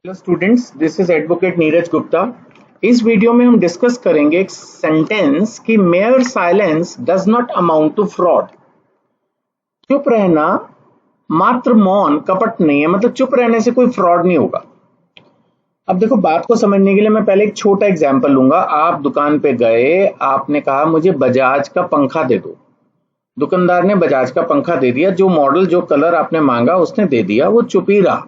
Hello students, this is advocate Neeraj Gupta. इस video में हम डिस्कस करेंगे एक सेंटेंस कि mere silence does not amount to fraud. चुप रहना मात्र मौन कपट नहीं है, मतलब चुप रहने से कोई फ्रॉड नहीं होगा। अब देखो, बात को समझने के लिए मैं पहले एक छोटा एग्जांपल लूंगा। आप दुकान पे गए, आपने कहा मुझे बजाज का पंखा दे दो। दुकानदार ने बजाज का पंखा दे दिया, जो मॉडल जो कलर आपने मांगा उसने दे दिया, वो चुप ही रहा।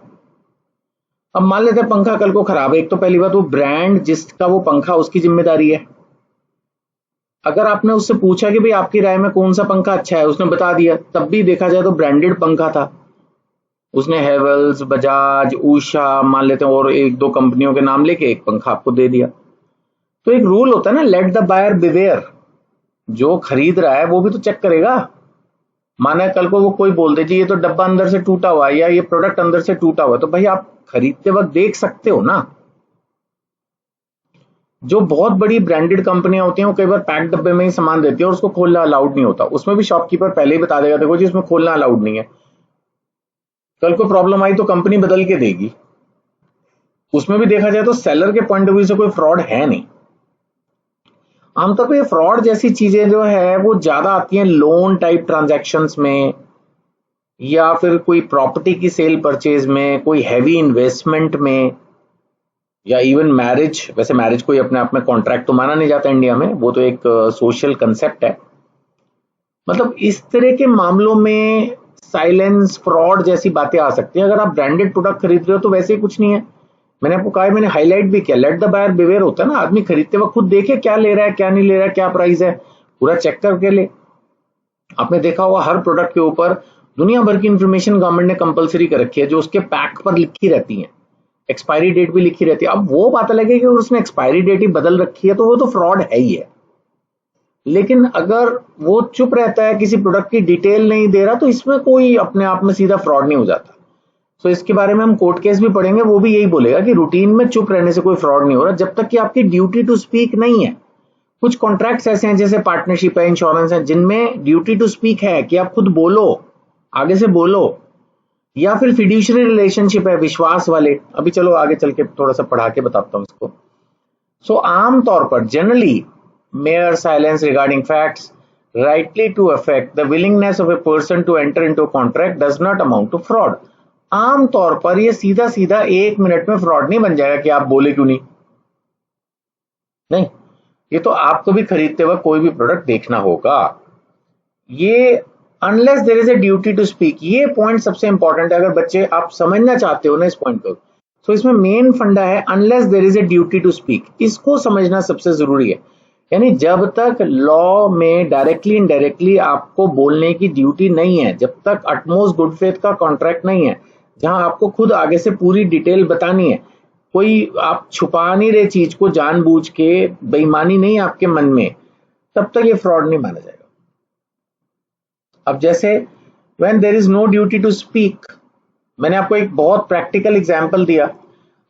अब मान लेते हैं पंखा कल को खराब है। एक तो पहली बात, वो ब्रांड जिसका वो पंखा उसकी जिम्मेदारी है। अगर आपने उससे पूछा कि भाई आपकी राय में कौन सा पंखा अच्छा है, उसने बता दिया, तब भी देखा जाए तो ब्रांडेड पंखा था। उसने हेवल्स, बजाज, उषा, मान लेते हैं और एक दो कंपनियों के नाम लेके एक पंखा आपको दे दिया। तो एक रूल होता है ना, लेट द बायर बिवेयर। जो खरीद रहा है वो भी तो चेक करेगा। माना कल को वो कोई बोल दे जी ये तो डब्बा अंदर से टूटा हुआ है या ये प्रोडक्ट अंदर से टूटा हुआ है, तो भाई आप खरीदते वक्त देख सकते हो ना। जो बहुत बड़ी ब्रांडेड कंपनियां होती हैं वो कई बार पैक डब्बे में ही सामान देती है और उसको खोलना अलाउड नहीं होता। उसमें भी शॉपकीपर पहले ही बता देगा, देखो जी इसमें खोलना अलाउड नहीं है। कल को प्रॉब्लम आई तो कंपनी बदल के देगी। उसमें भी देखा जाए तो सेलर के पॉइंट ऑफ व्यू से कोई फ्रॉड है नहीं। आमतौर पर फ्रॉड जैसी चीजें जो है वो ज्यादा आती हैं लोन टाइप ट्रांजैक्शंस में, या फिर कोई प्रॉपर्टी की सेल परचेज में, कोई हैवी इन्वेस्टमेंट में, या इवन मैरिज। वैसे मैरिज कोई अपने आप में कॉन्ट्रैक्ट तो माना नहीं जाता इंडिया में, वो तो एक सोशल कंसेप्ट है। मतलब इस तरह के मामलों में साइलेंस, फ्रॉड जैसी बातें आ सकती हैं। अगर आप ब्रांडेड प्रोडक्ट खरीद रहे हो तो वैसे ही कुछ नहीं है। मैंने आपको कहा है, मैंने हाईलाइट भी किया, लेट द बायर बिवेयर होता है ना। आदमी खरीदते वक्त खुद देखे क्या ले रहा है, क्या नहीं ले रहा है, क्या प्राइस है, पूरा चेक करके ले। आपने देखा होगा हर प्रोडक्ट के ऊपर दुनिया भर की इंफॉर्मेशन गवर्नमेंट ने कंपलसरी कर रखी है, जो उसके पैक पर लिखी रहती है। एक्सपायरी डेट भी लिखी रहती है। अब वो बात अलग है कि उसने एक्सपायरी डेट ही बदल रखी है तो वो तो फ्रॉड है ही है। लेकिन अगर वो चुप रहता है, किसी प्रोडक्ट की डिटेल नहीं दे रहा, तो इसमें कोई अपने आप में सीधा फ्रॉड नहीं हो जाता। तो इसके बारे में हम कोर्ट केस भी पढ़ेंगे, वो भी यही बोलेगा कि रूटीन में चुप रहने से कोई फ्रॉड नहीं हो रहा, जब तक कि आपकी ड्यूटी टू स्पीक नहीं है। कुछ कॉन्ट्रैक्ट्स ऐसे हैं, जैसे पार्टनरशिप है, इंश्योरेंस है, जिनमें ड्यूटी टू स्पीक है कि आप खुद बोलो, आगे से बोलो। या फिर फिड्यूशियरी रिलेशनशिप है, विश्वास वाले। अभी चलो आगे चल के थोड़ा सा पढ़ा के बताता हूं इसको। सो आमतौर पर generally mayor silence regarding facts rightly to affect the willingness of a person to enter into a contract does not amount to fraud। आमतौर पर ये सीधा सीधा 1 मिनट में फ्रॉड नहीं बन जाएगा कि आप बोले क्यों नहीं। नहीं, ये तो आपको भी खरीदते वक्त कोई भी प्रोडक्ट देखना होगा। ये unless there is a duty to speak, ये पॉइंट सबसे इंपॉर्टेंट है। अगर बच्चे आप समझना चाहते हो ना इस पॉइंट को, तो इसमें मेन फंडा है unless there is a duty to speak. इसको समझना सबसे जरूरी है। यानी जब तक लॉ में डायरेक्टली इनडायरेक्टली आपको बोलने की ड्यूटी नहीं है, जब तक अटमोस्ट गुड फेथ का कॉन्ट्रैक्ट नहीं है, जहां आपको खुद आगे से पूरी डिटेल बतानी है, कोई आप छुपा नहीं रहे चीज को जानबूझ के, बेईमानी नहीं आपके मन में, तब तक ये फ्रॉड नहीं माना जाएगा। अब जैसे when there is no duty to speak, मैंने आपको एक बहुत प्रैक्टिकल एग्जांपल दिया।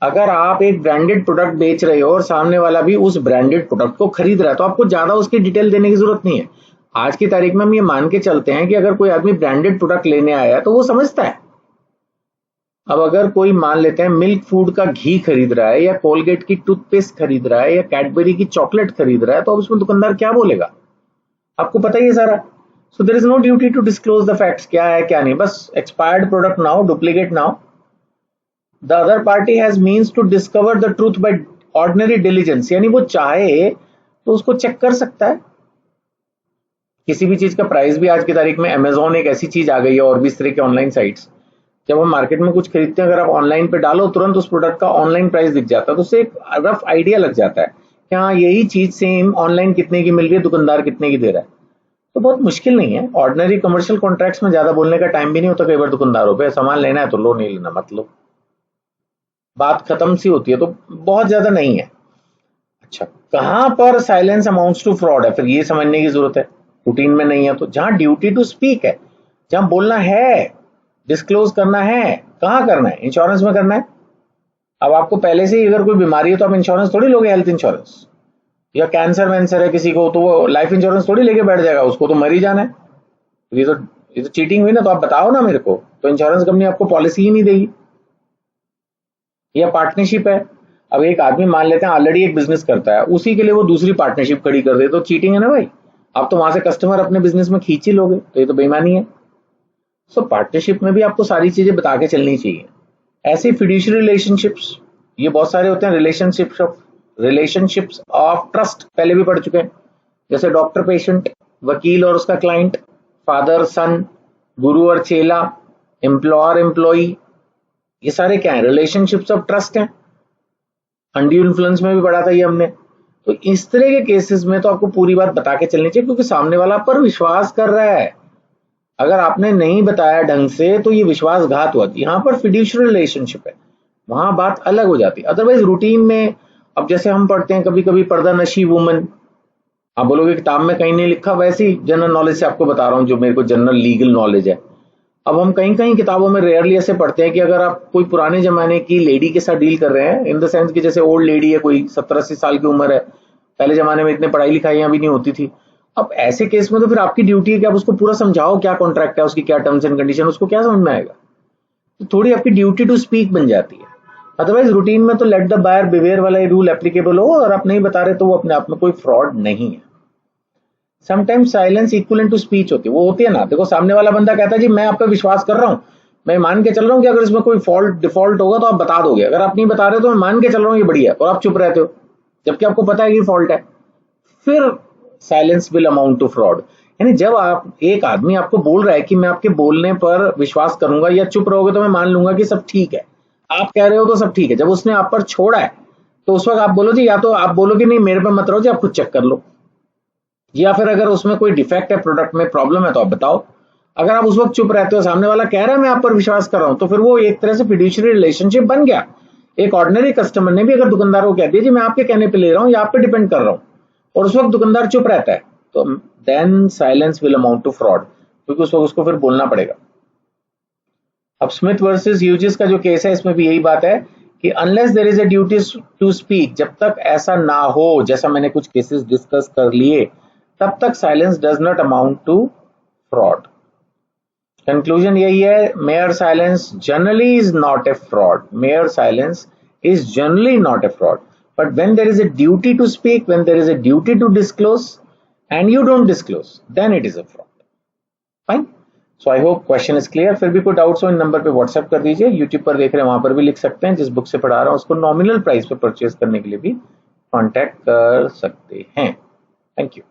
अगर आप एक ब्रांडेड प्रोडक्ट बेच रहे हो और सामने वाला भी उस ब्रांडेड प्रोडक्ट को खरीद रहा है, तो आपको ज्यादा उसकी डिटेल देने की जरूरत नहीं है। आज की तारीख में हम ये मान के चलते हैं कि अगर कोई आदमी ब्रांडेड प्रोडक्ट लेने आया है तो वो समझता है। अब अगर कोई मान लेते हैं मिल्क फूड का घी खरीद रहा है, या कोलगेट की टूथपेस्ट खरीद रहा है, या कैडबरी की चॉकलेट खरीद रहा है, तो अब उसमें दुकानदार क्या बोलेगा, आपको पता ही है सारा। So there is no duty to disclose the facts, क्या है क्या नहीं, बस expired product now, duplicate now. The other party has means to discover the truth by ordinary diligence, यानी वो चाहे तो उसको चेक कर सकता है। किसी भी चीज का प्राइस भी आज की तारीख में, अमेजोन एक ऐसी चीज आ गई है और भी इस तरह के ऑनलाइन साइट्स, जब हम मार्केट में कुछ खरीदते हैं, अगर आप ऑनलाइन पे डालो तुरंत उस प्रोडक्ट का ऑनलाइन प्राइस दिख जाता है, तो उससे एक रफ आइडिया लग जाता है कि हाँ यही चीज सेम ऑनलाइन कितने की मिल रही है, दुकानदार कितने की दे रहा है। तो बहुत मुश्किल नहीं है। ऑर्डिनरी कमर्शियल कॉन्ट्रैक्ट्स में ज्यादा बोलने का टाइम भी नहीं होता। कई बार दुकानदारों पे सामान लेना है तो लो, नहीं लेना मत लो, बात खत्म सी होती है, तो बहुत ज्यादा नहीं है। अच्छा, कहां पर साइलेंस अमाउंट्स टू फ्रॉड है, फिर ये समझने की जरूरत है। रूटीन में नहीं है तो जहां ड्यूटी टू स्पीक है, जहां बोलना है, डिस्क्लोज करना है, कहां करना है, इंश्योरेंस में करना है। अब आपको पहले से ही अगर कोई बीमारी है तो आप इंश्योरेंस थोड़ी लोगे, हेल्थ इंश्योरेंस, या कैंसर वैंसर है किसी को तो वो लाइफ इंश्योरेंस थोड़ी लेके बैठ जाएगा, उसको तो मर ही जाना है। तो ये तो चीटिंग हुई ना। तो आप बताओ ना मेरे को, तो इंश्योरेंस कंपनी आपको पॉलिसी ही नहीं देगी। या पार्टनरशिप है, अब एक आदमी मान लेते हैं ऑलरेडी एक बिजनेस करता है, उसी के लिए वो दूसरी पार्टनरशिप खड़ी कर दे तो चीटिंग है ना भाई। आप तो वहां से कस्टमर अपने बिजनेस में खींच ही लोगे, तो ये तो बेईमानी है। सो पार्टनरशिप में भी आपको सारी चीजें बता के चलनी चाहिए। ऐसे फिड्यूशियरी रिलेशनशिप्स, ये बहुत सारे होते हैं। रिलेशनशिप्स ऑफ ट्रस्ट पहले भी पढ़ चुके हैं, जैसे डॉक्टर पेशेंट, वकील और उसका क्लाइंट, फादर सन, गुरु और चेला, एम्प्लॉयर एम्प्लॉई, ये सारे क्या है? रिलेशनशिप्स ऑफ ट्रस्ट हैं। अनड्यू इन्फ्लुएंस में भी पढ़ा था ये हमने। तो इस तरह के केसेस में तो आपको पूरी बात बता के चलनी चाहिए, क्योंकि सामने वाला आप पर विश्वास कर रहा है। अगर आपने नहीं बताया ढंग से तो ये विश्वासघात हुआ। यहाँ पर फिड्यूशियरी रिलेशनशिप है, वहां बात अलग हो जाती है। अदरवाइज रूटीन में, अब जैसे हम पढ़ते हैं कभी कभी पर्दा नशी वुमन, आप बोलोगे किताब में कहीं नहीं लिखा, वैसे ही जनरल नॉलेज से आपको बता रहा हूँ, जो मेरे को जनरल लीगल नॉलेज है। अब हम कहीं कहीं किताबों में रेयरली ऐसे पढ़ते हैं कि अगर आप कोई पुराने जमाने की लेडी के साथ डील कर रहे हैं, इन द सेंस कि जैसे ओल्ड लेडी है, कोई 70-80 साल की उम्र है, पहले जमाने में इतने पढ़ाई लिखाइयां भी नहीं होती थी। अब ऐसे केस में तो फिर आपकी ड्यूटी है कि आप उसको पूरा समझाओ क्या कॉन्ट्रैक्ट है, उसकी क्या टर्म्स एंड कंडीशन, उसको क्या समझ में आएगा। तो थोड़ी आपकी ड्यूटी टू स्पीक बन जाती है। अदरवाइज रूटीन में तो लेट द बायर बिवेयर वाला रूल एप्लीकेबल हो, और आप नहीं बता रहे तो वो अपने आप में कोई फ्रॉड नहीं है। Sometimes silence equal to speech होती है, वो होती है ना। देखो सामने वाला बंदा कहता है जी मैं आप पे विश्वास कर रहा हूँ, मैं मान के चल रहा हूँ कि अगर इसमें कोई फॉल्ट डिफॉल्ट होगा तो आप बता दोगे, अगर आप नहीं बता रहे तो मैं मान के चल रहा हूँ ये बढ़िया है, और आप चुप रहते हो जबकि आपको पता है कि फॉल्ट है, फिर silence will amount to fraud. यानी जब आप, एक आदमी आपको बोल रहा है कि मैं आपके बोलने पर विश्वास करूंगा या चुप रहोगे तो मैं मान लूंगा कि सब ठीक है, आप कह रहे हो तो सब ठीक है, जब उसने आप पर छोड़ा है तो उस वक्त आप बोलो जी, या तो आप बोलो कि नहीं मेरे पे मत रहो जी, आप खुद चेक कर लो, या फिर अगर उसमें कोई डिफेक्ट है, प्रोडक्ट में प्रॉब्लम है तो आप बताओ। अगर आप उस वक्त चुप रहते हो, सामने वाला कह रहा है मैं आप पर विश्वास कर रहा हूं, तो फिर वो एक तरह से फिड्यूशियरी रिलेशनशिप बन गया। एक ऑर्डिनरी कस्टमर ने भी अगर दुकानदार को कह दिया जी मैं आपके कहने पे ले रहा हूं या आप पे डिपेंड कर रहा हूं, और उस वक्त दुकानदार चुप रहता है, तो then silence will amount to fraud, क्योंकि उस वक्त उसको फिर बोलना पड़ेगा। अब स्मिथ वर्सेस ह्यूजेस का जो केस है, इसमें भी यही बात है कि unless there is a duty to speak, जब तक ऐसा ना हो, जैसा मैंने कुछ केसेस डिस्कस कर लिए, तब तक silence does not amount to fraud. Conclusion यही है, mere silence generally is not a fraud, mere silence is generally not a fraud, but when there is a duty to speak, when there is a duty to disclose and you don't disclose, then it is a fraud. Fine. So I hope question is clear. फिर भी कोई doubts हो इन number पे WhatsApp कर दीजिए, YouTube पर देख रहे हैं वहां पर भी लिख सकते हैं, जिस बुक से पढ़ा रहा हूं उसको नॉमिनल प्राइस पे परचेज करने के लिए भी कांटेक्ट कर सकते हैं। Thank you.